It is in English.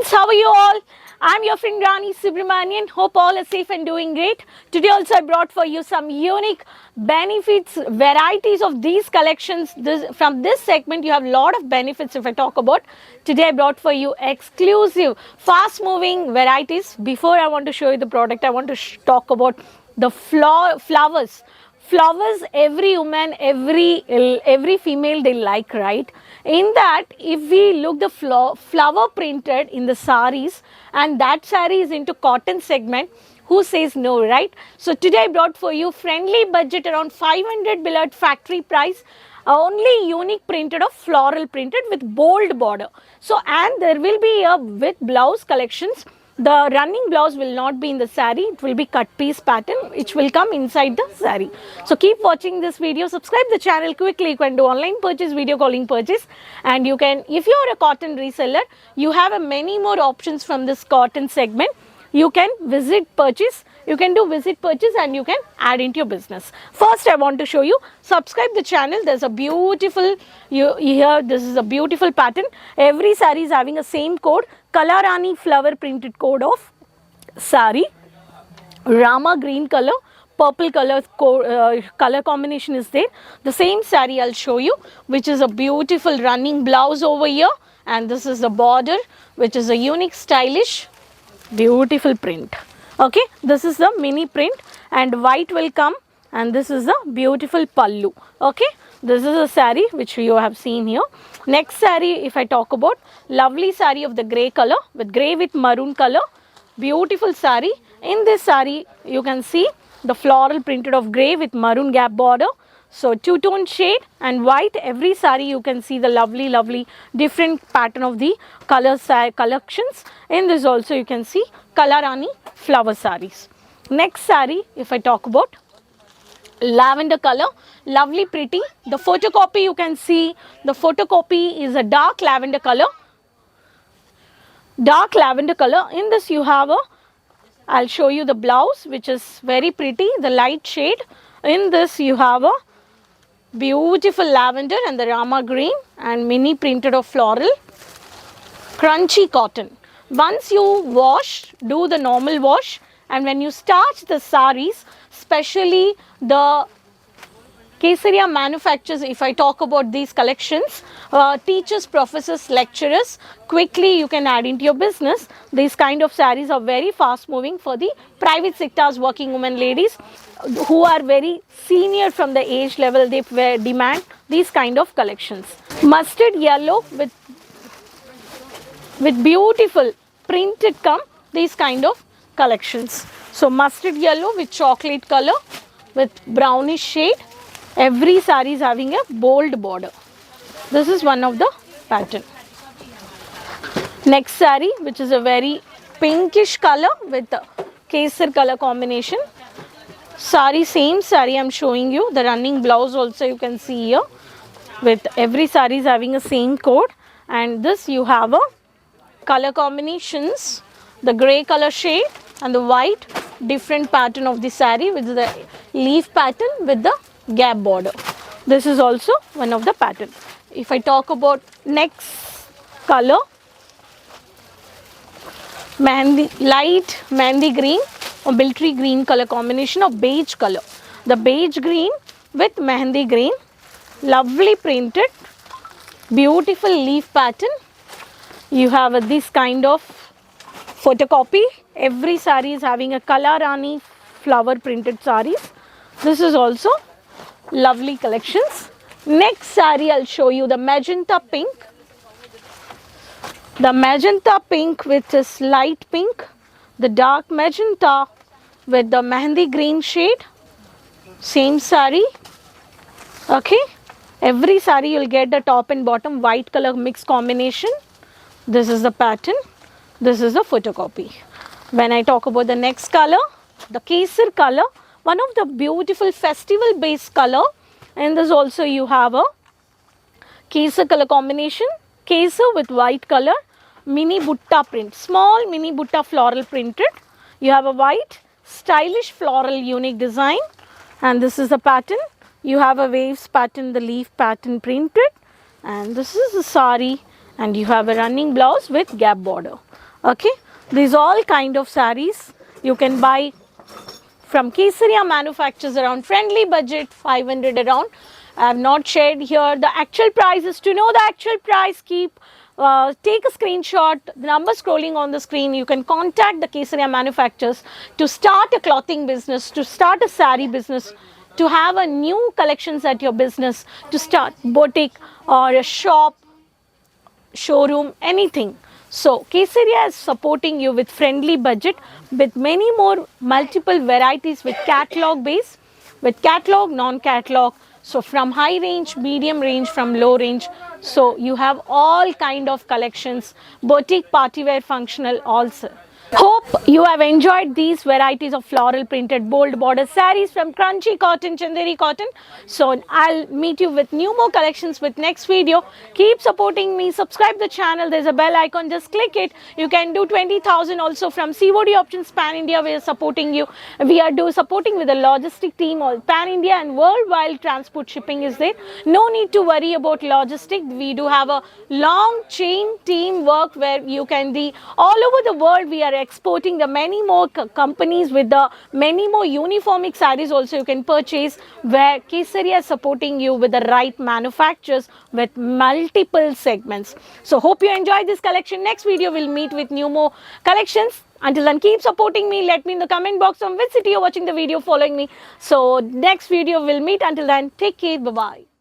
friends, how are you all? I'm your friend Rani Subramanian. Hope all are safe and doing great. Today also I brought for you some unique benefits, varieties of these collections. From this segment you have a lot of benefits if I talk about. Today I brought for you exclusive, fast moving varieties. Before I want to show you the product, I want to talk about the flowers. Flowers, every woman, every female they like, right? In that, if we look the flower printed in the saris, and that sari is into cotton segment, who says no, right? So today I brought for you friendly budget around 500 below factory price, only unique printed of floral printed with bold border. So and there will be a with blouse collections. The running blouse will not be in the sari, it will be cut piece pattern which will come inside the sari. So keep watching this video, subscribe the channel quickly. You can do online purchase, video calling purchase, and you can, if you are a cotton reseller, you have many more options from this cotton segment. You can visit purchase, you can do visit purchase and you can add into your business. First I want to show you, subscribe the channel. There's a beautiful, here this is a beautiful pattern. Every sari is having a same code, Kalarani flower printed code of sari, Rama green color, purple color color combination is there. The same sari I'll show you, which is a beautiful running blouse over here, and this is the border, which is a unique stylish beautiful print. Okay, this is the mini print and white will come, and this is the beautiful pallu. Okay, this is a sari which you have seen here. Next sari if I talk about, lovely sari of the grey color with grey with maroon color, beautiful sari. In this sari you can see the floral printed of grey with maroon gap border. So two-tone shade and white. Every sari you can see the lovely different pattern of the collections. In this also you can see Kalarani flower saris. Next sari if I talk about, lavender color, lovely pretty. The photocopy you can see, the photocopy is a dark lavender color. Dark lavender color. In this you have a, I'll show you the blouse which is very pretty, the light shade. In this you have a beautiful lavender and the Rama green and mini printed of floral, crunchy cotton. Once you wash, do the normal wash, and when you starch the saris, especially the Kesaria manufacturers, if I talk about these collections, teachers, professors, lecturers, quickly you can add into your business. These kind of saris are very fast moving for the private sectors, working women ladies who are very senior from the age level, they demand these kind of collections. Mustard yellow with beautiful printed come these kind of collections. So mustard yellow with chocolate color with brownish shade. Every sari is having a bold border. This is one of the pattern. Next sari which is a very pinkish color with kesar color combination. Sari, same sari I'm showing you. The running blouse also you can see here. With every sari is having a same code, and this you have a color combinations, the grey color shade and the white, different pattern of the sari with the leaf pattern with the gap border. This is also one of the pattern. If I talk about next color, light mehndi green or military green color combination of beige color. The beige green with mehndi green, lovely printed, beautiful leaf pattern. You have this kind of photocopy. Every sari is having a Kalarani flower printed saris. This is also lovely collections. Next sari I'll show you the magenta pink. The magenta pink with this light pink, the dark magenta with the mehndi green shade, same sari. Okay, every sari you'll get the top and bottom white color mix combination. This is the pattern, this is the photocopy. When I talk about the next color, the kesar color, one of the beautiful festival based color, and this also you have a kesar color combination, kesar with white color, mini butta print, small mini butta floral printed. You have a white stylish floral unique design, and this is the pattern. You have a waves pattern, the leaf pattern printed, and this is the sari, and you have a running blouse with gap border. Okay, these all kind of sarees you can buy from Kesaria manufacturers around friendly budget, 500 around. I have not shared here the actual prices. To know the actual price, take a screenshot, the number scrolling on the screen. You can contact the Kesaria manufacturers to start a clothing business, to start a saree business, to have a new collections at your business, to start boutique or a shop, showroom, anything. So Kesaria is supporting you with friendly budget, with many more multiple varieties with catalog base, with catalog, non-catalog. So from high range, medium range, from low range. So you have all kind of collections, boutique, party wear, functional also. Hope you have enjoyed these varieties of floral printed bold border sarees from Crunchy Cotton, Chanderi Cotton. So I'll meet you with new more collections with next video. Keep supporting me. Subscribe the channel. There's a bell icon. Just click it. You can do 20,000 also from COD options pan India. We are supporting you. We are supporting with a logistic team all pan India and worldwide transport shipping is there. No need to worry about logistic. We do have a long chain team work where you can be all over the world. We are exporting the many more companies with the many more uniformic sarees also you can purchase, where Kesaria is supporting you with the right manufacturers with multiple segments. So hope you enjoyed this collection. Next video we'll meet with new more collections. Until then, keep supporting me. Let me in the comment box from which city you're watching the video, following me. So next video we'll meet. Until then, take care. Bye-bye.